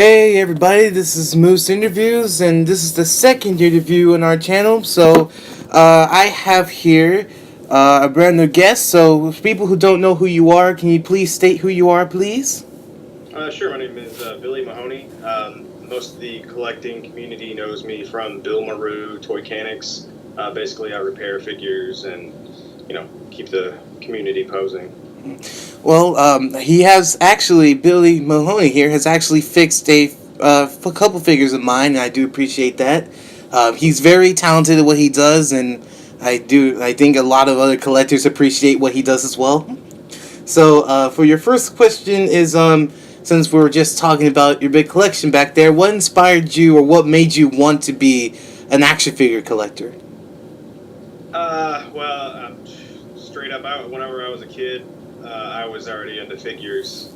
Hey everybody, this is Moose Interviews, and this is the second interview on our channel. I have here a brand new guest. So, for people who don't know who you are, can you please state who you are, please? Sure. My name is Billy Mahoney. Most of the collecting community knows me from Billmaru, Toychanics. Basically, I repair figures and keep the community posing. Well, he has actually, Billy Mahoney here has actually fixed a couple figures of mine, and I do appreciate that. He's very talented at what he does, and I think a lot of other collectors appreciate what he does as well. So, for your first question is, since we were just talking about your big collection back there, what inspired you or what made you want to be an action figure collector? Straight up, whenever I was a kid, I was already into figures.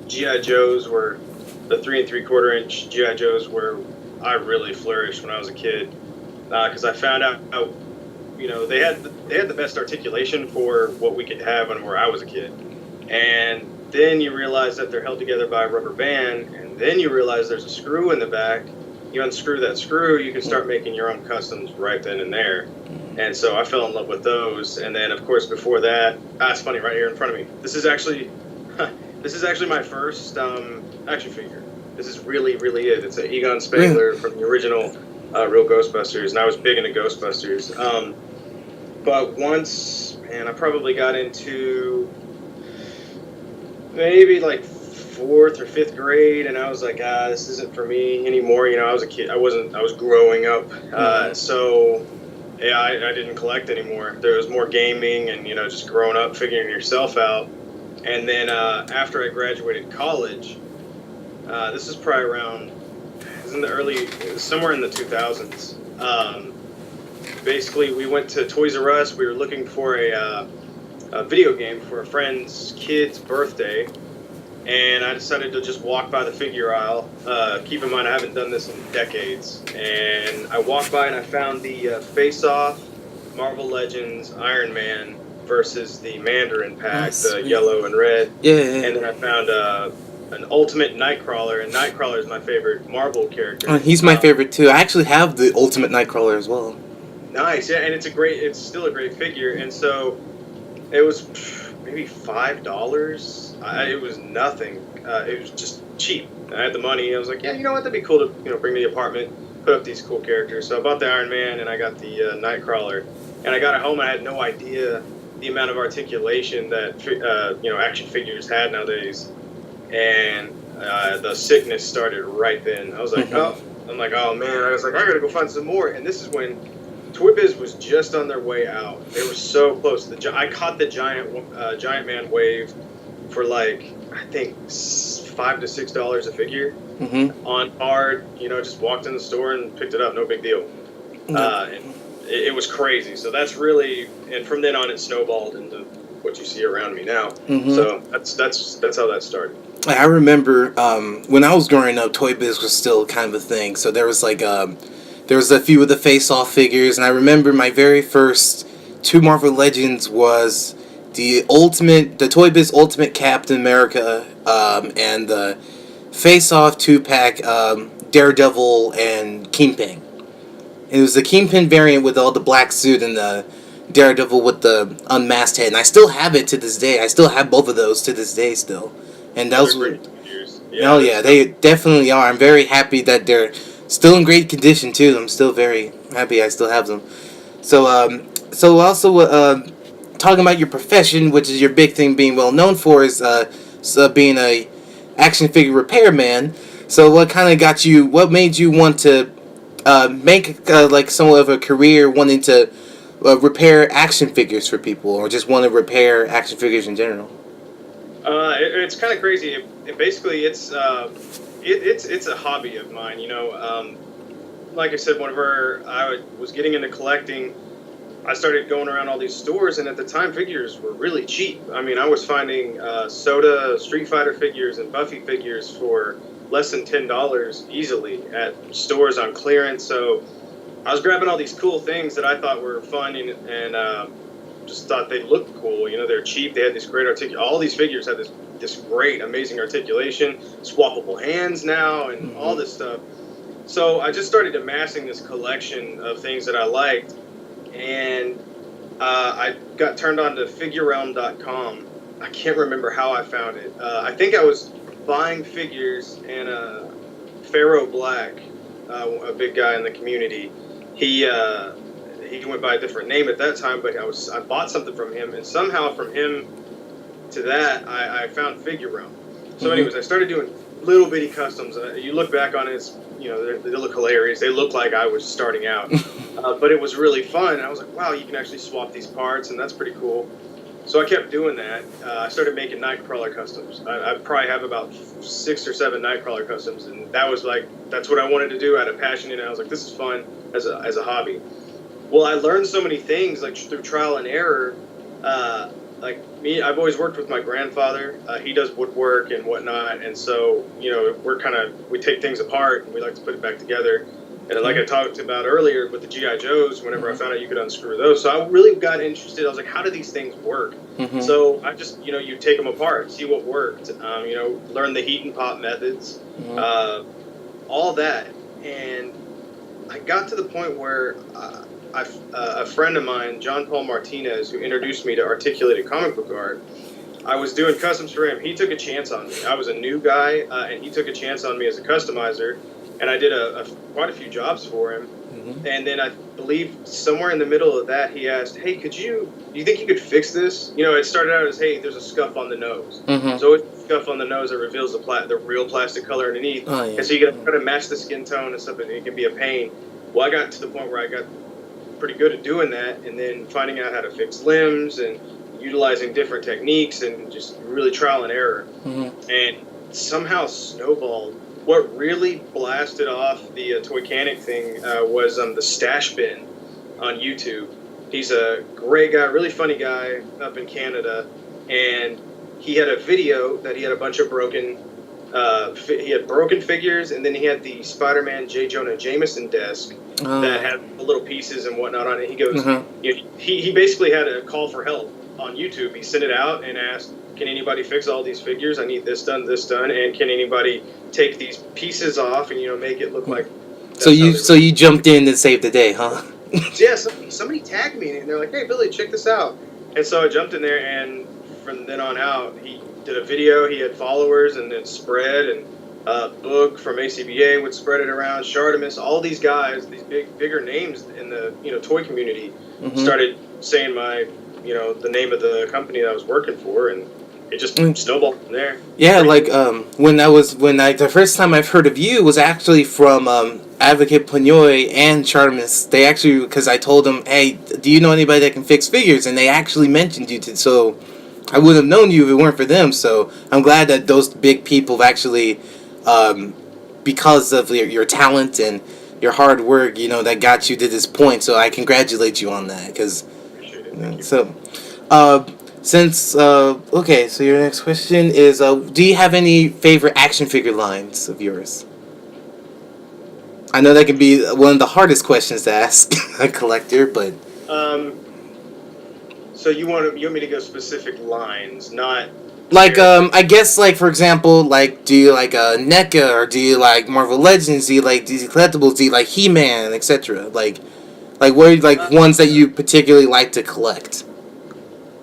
GI Joes were the 3 3/4 inch GI Joes where I really flourished when I was a kid because I found out how they had the best articulation for what we could have whenever I was a kid. And then you realize that they're held together by a rubber band, and then you realize there's a screw in the back. You unscrew that screw, you can start making your own customs right then and there. And so I fell in love with those. And then, of course, before that, it's funny, right here in front of me. This is actually, this is actually my first action figure. This is really, really it. It's an Egon Spengler from the original Real Ghostbusters, and I was big into Ghostbusters. But once, man, I probably got into maybe like fourth or fifth grade, and I was like, this isn't for me anymore. I was a kid. I was growing up. So yeah, I didn't collect anymore. There was more gaming and just growing up, figuring yourself out. And then after I graduated college, this is probably around, it was in the early, somewhere in the 2000s. Basically, we went to Toys R Us. We were looking for a video game for a friend's kid's birthday, and I decided to just walk by the figure aisle. Keep in mind, I haven't done this in decades. And I walked by and I found the Face Off, Marvel Legends, Iron Man versus the Mandarin pack, the yellow and red. Yeah. And then I found an Ultimate Nightcrawler, and Nightcrawler is my favorite Marvel character. He's my favorite too. I actually have the Ultimate Nightcrawler as well. Nice, yeah, and it's still a great figure. And so it was maybe $5. It was nothing. It was just cheap. I had the money. I was like, yeah, you know what? That'd be cool to bring to the apartment, put up these cool characters. So I bought the Iron Man and I got the Nightcrawler. And I got it home. I had no idea the amount of articulation that action figures had nowadays. And the sickness started right then. I was like, oh man. I was like, I gotta go find some more. And this is when Toy Biz was just on their way out. They were so close. I caught the Giant Man wave for like, I think $5 to $6 a figure on card. Just walked in the store and picked it up. No big deal. And it was crazy. So that's really, and from then on, it snowballed into what you see around me now. So that's how that started. I remember when I was growing up, Toy Biz was still kind of a thing. So there was like there was a few of the face-off figures, and I remember my very first two Marvel Legends was the Toy Biz Ultimate Captain America, and the face-off 2-pack Daredevil and Kingpin. It was the Kingpin variant with all the black suit and the Daredevil with the unmasked head, and I still have it to this day. I still have both of those to this day still. And those were great figures. Yeah, yeah, they definitely are. I'm very happy that they're still in great condition too. I'm still very happy I still have them. So also talking about your profession, which is your big thing being well known for, is being a action figure repairman. So what made you want to make like somewhat of a career wanting to repair action figures for people, or just want to repair action figures in general? It's kind of crazy. It's a hobby of mine. Like I said, whenever I was getting into collecting, I started going around all these stores, and at the time, figures were really cheap. I mean, I was finding Soda, Street Fighter figures, and Buffy figures for less than $10 easily at stores on clearance. So I was grabbing all these cool things that I thought were fun and just thought they looked cool. They're cheap. They had this great all these figures had this this great, amazing articulation, swappable hands now, and all this stuff. So I just started amassing this collection of things that I liked, and I got turned on to FigureRealm.com. I can't remember how I found it. I think I was buying figures, and Pharaoh Black, a big guy in the community, he went by a different name at that time, but I bought something from him, and somehow from him to that, I found Figure Realm. So anyways, I started doing little bitty customs. You look back on it, it's, they look hilarious. They look like I was starting out. But it was really fun. I was like, wow, you can actually swap these parts, and that's pretty cool. So I kept doing that. I started making Nightcrawler customs. I probably have about 6 or 7 Nightcrawler customs, and that's what I wanted to do. I had a passion in it. I was like, this is fun as a hobby. Well, I learned so many things, like through trial and error. Like me, I've always worked with my grandfather. He does woodwork and whatnot, and so we take things apart and we like to put it back together. And like I talked about earlier with the G.I. Joes, whenever I found out you could unscrew those, so I really got interested. I was like, how do these things work? So I just, you take them apart, see what worked, learn the heat and pop methods, all that. And I got to the point where a friend of mine, John Paul Martinez, who introduced me to articulated comic book art, I was doing customs for him. He took a chance on me. I was a new guy, and he took a chance on me as a customizer. And I did quite a few jobs for him. And then I believe somewhere in the middle of that, he asked, hey, do you think you could fix this? It started out as, hey, there's a scuff on the nose. So it's a scuff on the nose that reveals the real plastic color underneath. And so you got to match the skin tone and stuff, and it can be a pain. Well, I got to the point where I got pretty good at doing that, and then finding out how to fix limbs and utilizing different techniques and just really trial and error. And somehow snowballed. What really blasted off the Toychanics thing was the Stash Bin on YouTube. He's a great guy, really funny guy up in Canada, and he had a video that he had a bunch of broken figures, and then he had the Spider-Man J. Jonah Jameson desk that had the little pieces and whatnot on it. He goes, he basically had a call for help on YouTube. He sent it out and asked, can anybody fix all these figures? I need this done, and can anybody take these pieces off and make it look like. So you jumped in and saved the day, huh? Yeah, somebody tagged me and they're like, hey Billy, check this out. And so I jumped in there, and from then on out, he did a video. He had followers, and then spread, and Boog from A.C.B.A. would spread it around. Shartimus, all these guys, these bigger names in the toy community, started saying my the name of the company that I was working for, and it just snowballed from there. Yeah, like the first time I've heard of you was actually from Advocate Panoy and Shartimus. They actually, because I told them, hey, do you know anybody that can fix figures? And they actually mentioned you. So I wouldn't have known you if it weren't for them. So I'm glad that those big people actually, because of your talent and your hard work, that got you to this point. So I congratulate you on that. Cause, so your next question is, do you have any favorite action figure lines of yours? I know that can be one of the hardest questions to ask a collector, but so you want me to go specific lines, not like I guess, like, for example, like, do you like NECA, or do you like Marvel Legends? Do you like DC collectibles? Do you like He-Man, etc.? Like what are like ones that you particularly like to collect?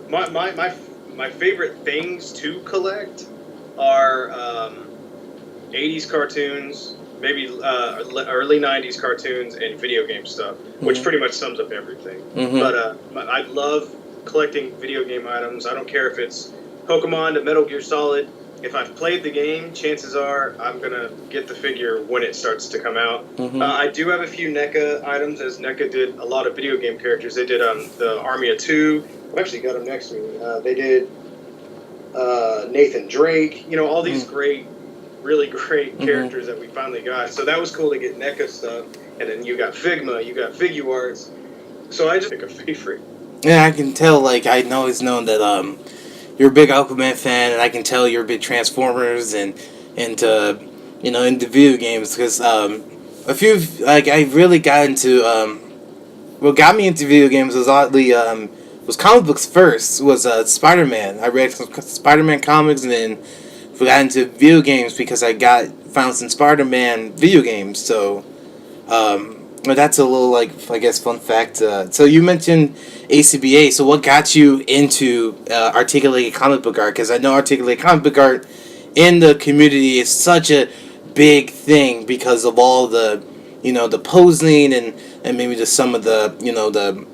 My favorite things to collect are 80s cartoons, maybe early 90s cartoons, and video game stuff, which pretty much sums up everything. But I love collecting video game items. I don't care if it's Pokemon to Metal Gear Solid. If I've played the game, chances are I'm going to get the figure when it starts to come out. I do have a few NECA items, as NECA did a lot of video game characters. They did the Army of Two. I've actually got them next to me. They did Nathan Drake. All these really great characters that we finally got. So that was cool to get NECA stuff. And then you got Figma, you got Figuarts. So I just pick a favorite. Yeah, I can tell, like, I always known that you're a big Aquaman fan, and I can tell you're a big Transformers and into video games, because a few, like, I really got into what got me into video games was oddly was comic books first. Was Spider-Man. I read some Spider-Man comics and then got into video games because I found some Spider-Man video games. So but that's a little, like, I guess, fun fact. So you mentioned A.C.B.A. So what got you into articulated comic book art? Because I know articulated comic book art in the community is such a big thing because of all the, the posing and maybe just some of the, the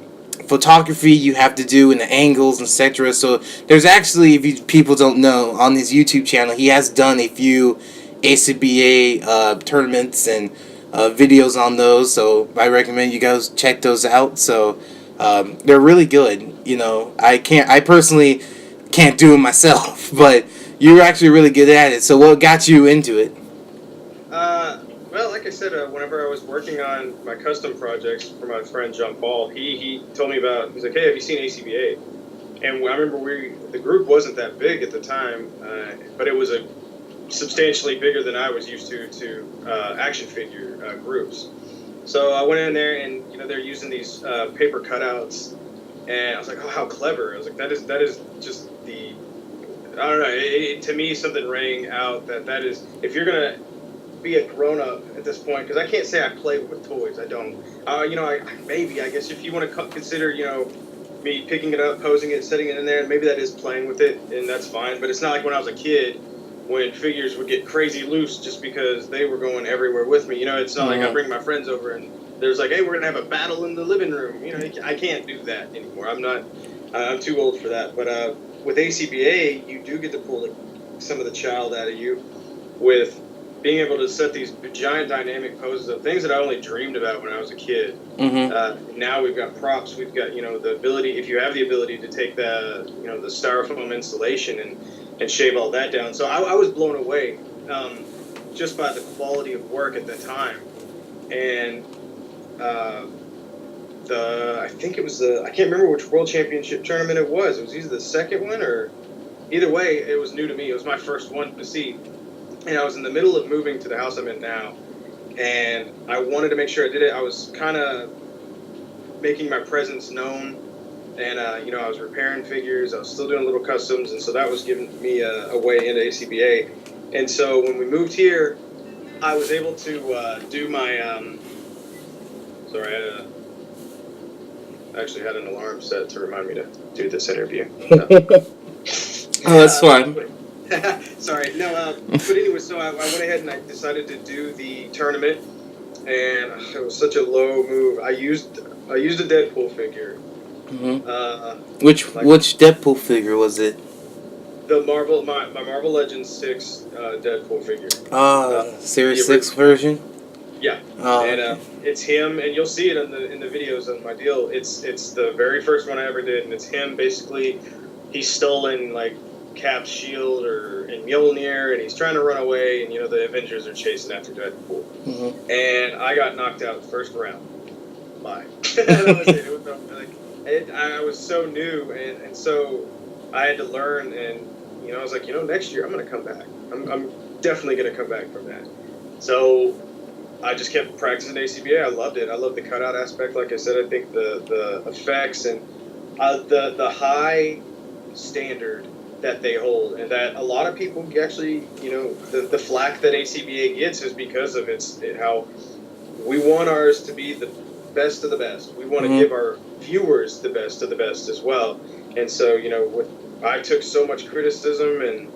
photography you have to do and the angles, etc. So there's actually, if people don't know, on his YouTube channel, he has done a few A.C.B.A. Tournaments and videos on those. So I recommend you guys check those out. So they're really good. I personally can't do it myself, but you're actually really good at it. So what got you into it? Well, like I said, whenever I was working on my custom projects for my friend John Paul, he told me about. He's like, "Hey, have you seen A.C.B.A.?" And I remember the group wasn't that big at the time, but it was a substantially bigger than I was used to action figure groups. So I went in there, and they're using these paper cutouts, and I was like, "Oh, how clever!" I was like, "That is just the." I don't know. To me, something rang out that is, if you're gonna be a grown up at this point, because I can't say I play with toys. I don't. I guess if you want to consider, me picking it up, posing it, setting it in there, maybe that is playing with it, and that's fine. But it's not like when I was a kid, when figures would get crazy loose just because they were going everywhere with me. It's not like I bring my friends over and there's like, hey, we're gonna have a battle in the living room. I can't do that anymore. I'm too old for that. But with A.C.B.A., you do get to pull some of the child out of you with being able to set these giant dynamic poses of things that I only dreamed about when I was a kid. Now we've got props. We've got the ability, if you have the ability to take the the styrofoam installation and shave all that down. So I was blown away just by the quality of work at the time. And I think it was I can't remember which World Championship tournament it was. It was either the second one or either way, it was new to me. It was my first one to see. And I was in the middle of moving to the house I'm in now. And I wanted to make sure I did it. I was kind of making my presence known. And, I was repairing figures. I was still doing little customs. And so that was giving me a way into A.C.B.A. And so when we moved here, I was able to do my... sorry, I actually had an alarm set to remind me to do this interview. Oh, that's fine. Sorry, no. But anyway, so I went ahead and I decided to do the tournament, and it was such a low move. I used a Deadpool figure. Which Deadpool figure was it? The my Marvel Legends 6 Deadpool figure. Series 6 version. Yeah, and it's him, and you'll see it in the videos on my deal. It's the very first one I ever did, and it's him. Basically, he's stolen like Cap's shield and Mjolnir, and he's trying to run away, and the Avengers are chasing after Deadpool. And I got knocked out first round. Bye. That was it. It was I was so new, and so I had to learn, and I was like, next year I'm gonna come back. I'm definitely gonna come back from that. So I just kept practicing A.C.B.A. I loved it. I love the cutout aspect. Like I said, I think the effects and the high standard that they hold, and that a lot of people actually, the flack that A.C.B.A. gets is because of how we want ours to be the best of the best. We want to give our viewers the best of the best as well. And so, I took so much criticism, and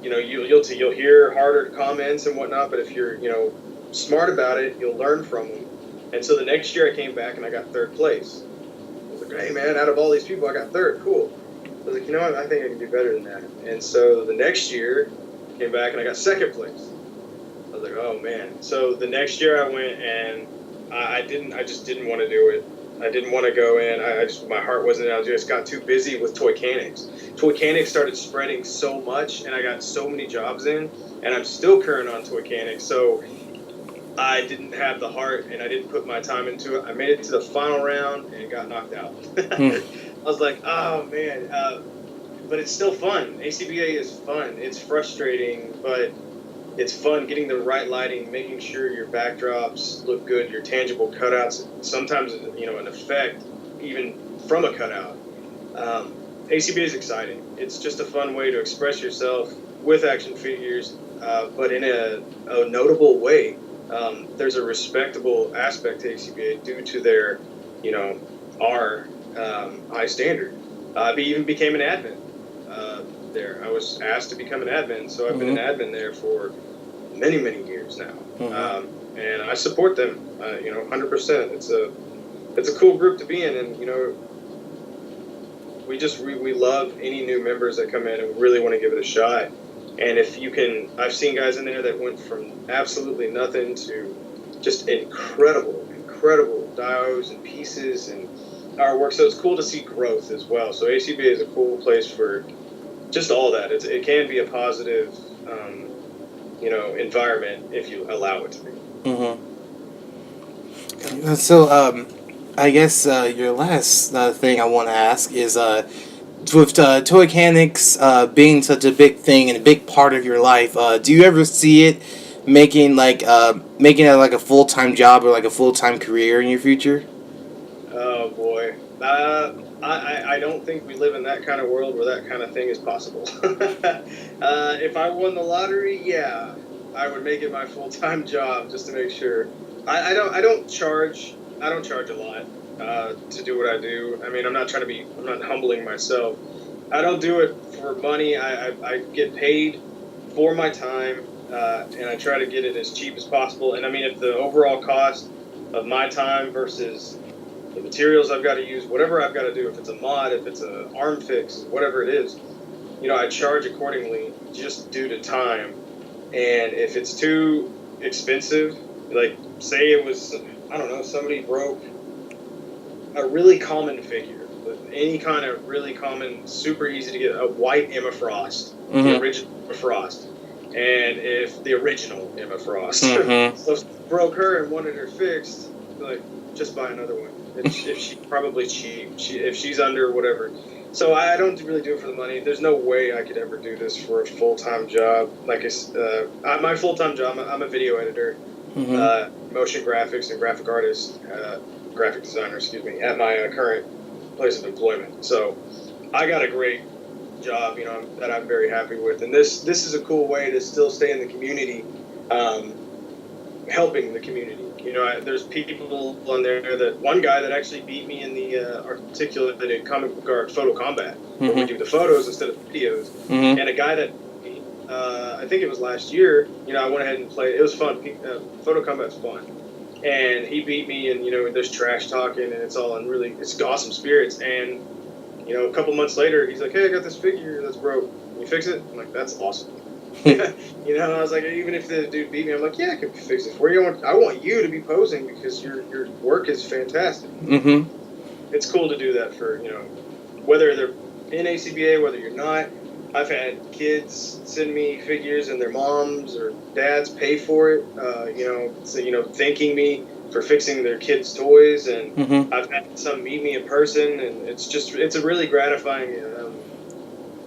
you'll hear harder comments and whatnot, but if you're smart about it, you'll learn from them. And so the next year I came back and I got third place. I was like, hey man, out of all these people I got third, cool. I was like, what, I think I can do better than that. And so the next year I came back and I got second place. I was like, oh man. So the next year I went, and I just didn't want to do it. I didn't want to go in. My heart wasn't in. I just got too busy with Toychanics. Toychanics started spreading so much, and I got so many jobs in, and I'm still current on Toychanics. So I didn't have the heart, and I didn't put my time into it. I made it to the final round and got knocked out. I was like, oh man. But it's still fun. A.C.B.A. is fun. It's frustrating, but it's fun getting the right lighting, making sure your backdrops look good, your tangible cutouts. Sometimes, an effect, even from a cutout. A.C.B.A is exciting. It's just a fun way to express yourself with action figures, but in a notable way. There's a respectable aspect to A.C.B.A due to their, our high standard. I even became an admin there. I was asked to become an admin, so I've been an admin there for many, many years now. And I support them, 100%. It's a cool group to be in, and we love any new members that come in, and we really want to give it a shot. And if you can, I've seen guys in there that went from absolutely nothing to just incredible dios and pieces and artwork. So it's cool to see growth as well. So A.C.B.A is a cool place for just all that. It can be a positive, environment if you allow it to be. So, I guess your last thing I want to ask is with Toychanics being such a big thing and a big part of your life, do you ever see it making it like a full-time job or like a full-time career in your future? Oh boy, I don't think we live in that kind of world where that kind of thing is possible. If I won the lottery, yeah, I would make it my full-time job just to make sure. I don't charge a lot to do what I do. I mean, I'm not humbling myself. I don't do it for money. I get paid for my time, and I try to get it as cheap as possible. And I mean, if the overall cost of my time versus the materials I've got to use, whatever I've got to do, if it's a mod, if it's an arm fix, whatever it is, I charge accordingly just due to time. And if it's too expensive, like say it was, I don't know, somebody broke a really common figure, with any kind of really common, super easy to get, a white Emma Frost, the original Emma Frost. And if the original Emma Frost, so if broke her and wanted her fixed, like, just buy another one. If she's probably cheap, if she's under whatever. So I don't really do it for the money. There's no way I could ever do this for a full-time job. Like my full-time job, I'm a video editor, motion graphics and graphic artist, graphic designer, at my current place of employment. So I got a great job, that I'm very happy with. And this is a cool way to still stay in the community, helping the community. There's people on there that one guy that actually beat me in the articulated comic book art photo combat, where we do the photos instead of videos. And a guy that I think it was last year, I went ahead and played. It was fun. Photo combat's fun. And he beat me, and there's trash talking, and it's all in it's awesome spirits. And a couple months later, he's like, "Hey, I got this figure that's broke. Can you fix it?" I'm like, "That's awesome." I was like, even if the dude beat me, I'm like, "Yeah, I can fix it for you. I want you to be posing because your work is fantastic." It's cool to do that for whether they're in A.C.B.A, whether you're not. I've had kids send me figures and their moms or dads pay for it, thanking me for fixing their kids' toys. And I've had some meet me in person, and it's a really gratifying,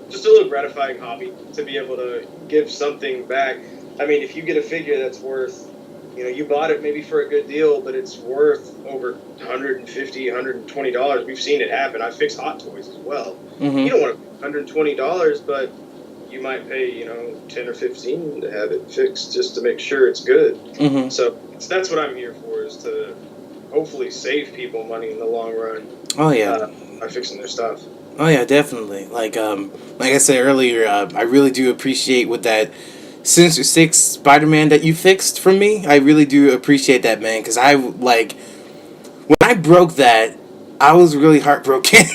just a little gratifying hobby to be able to give something back. I mean, if you get a figure that's worth, you bought it maybe for a good deal, but it's worth over $150, $120. We've seen it happen. I fix hot toys as well. You don't want to $120, but you might pay, 10 or 15 to have it fixed just to make sure it's good. So that's what I'm here for, is to hopefully save people money in the long run. Oh yeah, by fixing their stuff. Oh yeah, definitely. Like I said earlier, I really do appreciate with that Sinister Six Spider-Man that you fixed for me. I really do appreciate that, man, because when I broke that, I was really heartbroken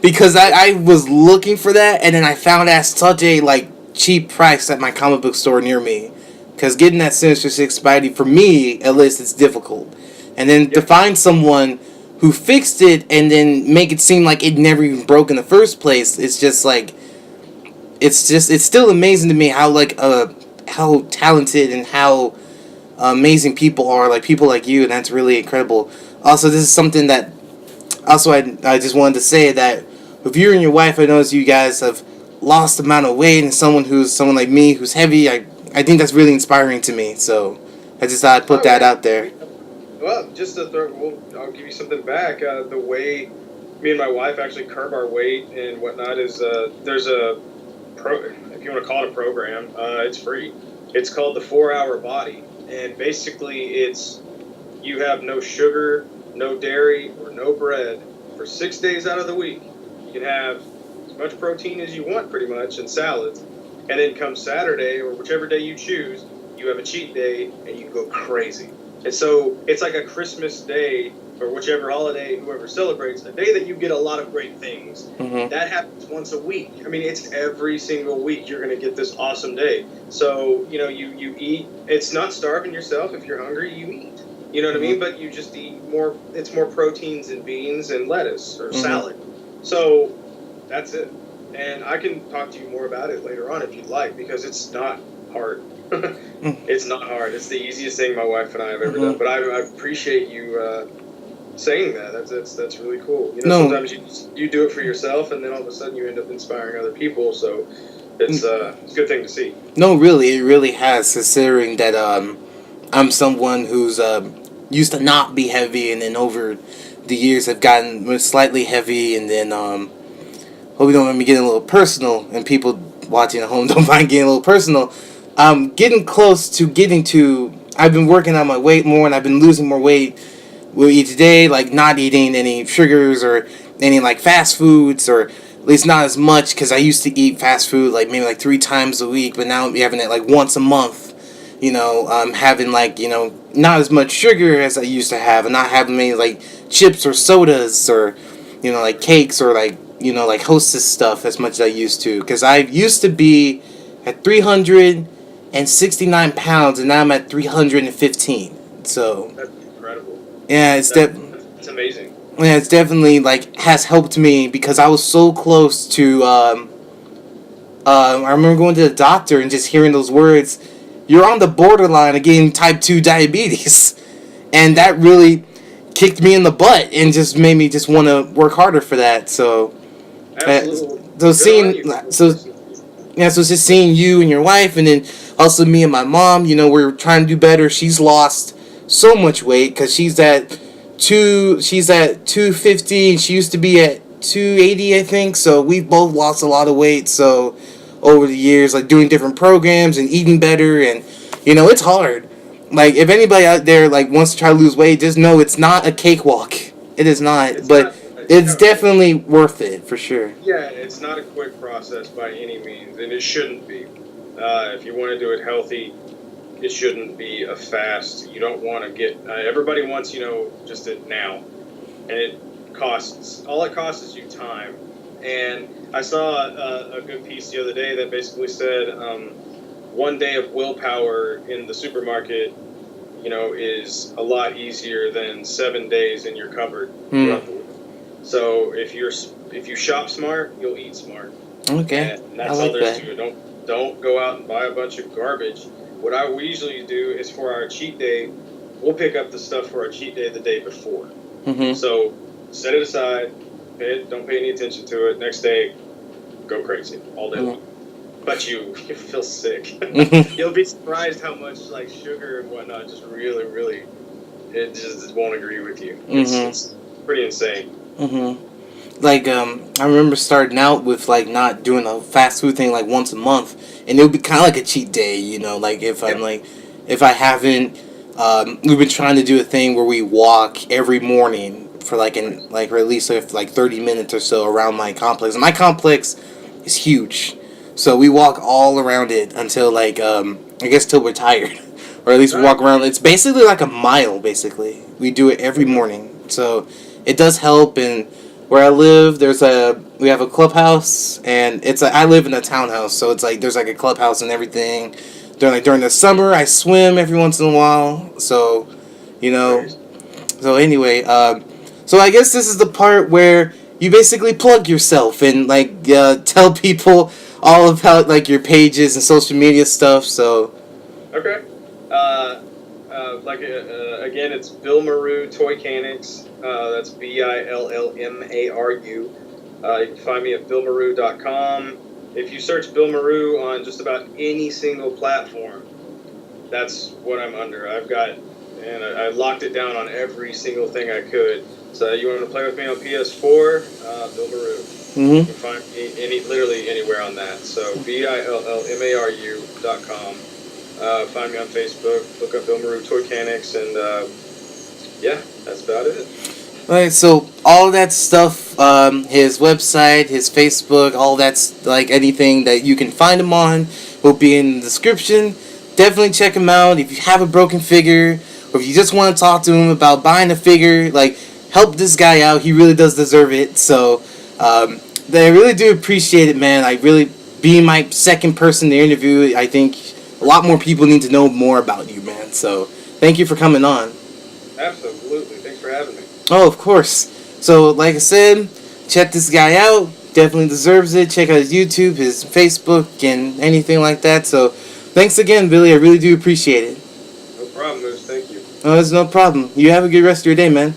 because I was looking for that, and then I found it at such a cheap price at my comic book store near me. Because getting that Sinister Six Spidey, for me at least, it's difficult, and then to find someone who fixed it and then make it seem like it never even broke in the first place, it's still amazing to me how talented and how amazing people are, like people like you, and that's really incredible. Also, this is something that I just wanted to say that with you and your wife, I noticed you guys have lost the amount of weight, and someone like me who's heavy, I think that's really inspiring to me. So I just thought I'd put that out there. Well, just to I'll give you something back. The way me and my wife actually curb our weight and whatnot is there's a if you want to call it a program, it's free. It's called the 4 Hour Body, and basically it's you have no sugar, no dairy, or no bread for 6 days out of the week. You can have as much protein as you want, pretty much, and salads. And then come Saturday or whichever day you choose, you have a cheat day and you go crazy. And so it's like a Christmas day or whichever holiday whoever celebrates, a day that you get a lot of great things. Mm-hmm. That happens once a week. I mean, it's every single week you're going to get this awesome day. So, you eat. It's not starving yourself. If you're hungry, you eat. You know what I mean? But you just eat more. It's more proteins and beans and lettuce or salad. So that's it. And I can talk to you more about it later on if you'd like, because it's not hard. It's not hard. It's the easiest thing my wife and I have ever done. But I appreciate you saying that. That's really cool. Sometimes you do it for yourself, and then all of a sudden you end up inspiring other people. So it's a good thing to see. No, really, it really has. Considering that I'm someone who's used to not be heavy, and then over the years have gotten slightly heavy, and then hope you don't mind me getting a little personal, and people watching at home don't mind getting a little personal. Getting close to getting to. I've been working on my weight more, and I've been losing more weight with each day, like not eating any sugars or any like fast foods, or at least not as much, because I used to eat fast food like maybe like 3 times a week, but now I'm having it like once a month. Having like not as much sugar as I used to have, and not having many like chips or sodas or like cakes or like Hostess stuff as much as I used to, because I used to be at 369 pounds, and now I'm at 315. So That's incredible. yeah, It's amazing. Yeah, it's definitely like has helped me, because I was so close to. I remember going to the doctor and just hearing those words, "You're on the borderline of getting type 2 diabetes," and that really kicked me in the butt and just made me just want to work harder for that. So, Absolutely. so seeing so it's just seeing you and your wife, and then also me and my mom. We're trying to do better. She's lost so much weight, because she's at 250, and she used to be at 280, I think. So we've both lost a lot of weight. So over the years, like doing different programs and eating better, and it's hard. Like, if anybody out there like wants to try to lose weight, just know it's not a cakewalk. It is not, but it's definitely worth it for sure. Yeah, it's not a quick process by any means, and it shouldn't be. If you want to do it healthy, it shouldn't be a fast. You don't want to get. Everybody wants, just it now, and it costs. All it costs is you time. And I saw a good piece the other day that basically said 1 day of willpower in the supermarket, is a lot easier than 7 days in your cupboard throughout the week. So if you shop smart, you'll eat smart. Okay, and that's all there is to it. Don't go out and buy a bunch of garbage. What we usually do is, for our cheat day, we'll pick up the stuff for our cheat day the day before. So set it aside. Don't pay any attention to it. Next day, go crazy all day long. But you feel sick. You'll be surprised how much like sugar and whatnot just really, really, it just won't agree with you. It's pretty insane. Like, I remember starting out with like not doing a fast food thing like once a month, and it would be kind of like a cheat day, like if I'm like, if I haven't, we've been trying to do a thing where we walk every morning for or at least like 30 minutes or so around my complex. And my complex is huge, so we walk all around it until I guess till we're tired, or at least we walk around. It's basically like a mile. Basically, we do it every morning, so it does help. And where I live, we have a clubhouse, and I live in a townhouse, so it's like there's like a clubhouse and everything. During the summer, I swim every once in a while. So, So anyway, so I guess this is the part where you basically plug yourself and tell people all about like your pages and social media stuff. So. Okay. Again, it's Billmaru Toychanics. That's Billmaru. You can find me at billmaru.com. If you search Billmaru on just about any single platform, that's what I'm under. I locked it down on every single thing I could. So you want to play with me on PS4? Billmaru. You can find me literally anywhere on that. So BILLMARU.com. Find me on Facebook. Look up Billmaru Toychanics, and yeah, that's about it. Alright, so all that stuff, his website, his Facebook, all that's like anything that you can find him on will be in the description. Definitely check him out. If you have a broken figure, or if you just want to talk to him about buying a figure, like, help this guy out. He really does deserve it. So, I really do appreciate it, man. I really, being my second person to interview, I think a lot more people need to know more about you, man. So, thank you for coming on. Absolutely. Thanks for having me. Oh, of course. So, like I said, check this guy out. Definitely deserves it. Check out his YouTube, his Facebook, and anything like that. So, thanks again, Billy. I really do appreciate it. No problem, Moose. Thank you. Oh, there's no problem. You have a good rest of your day, man.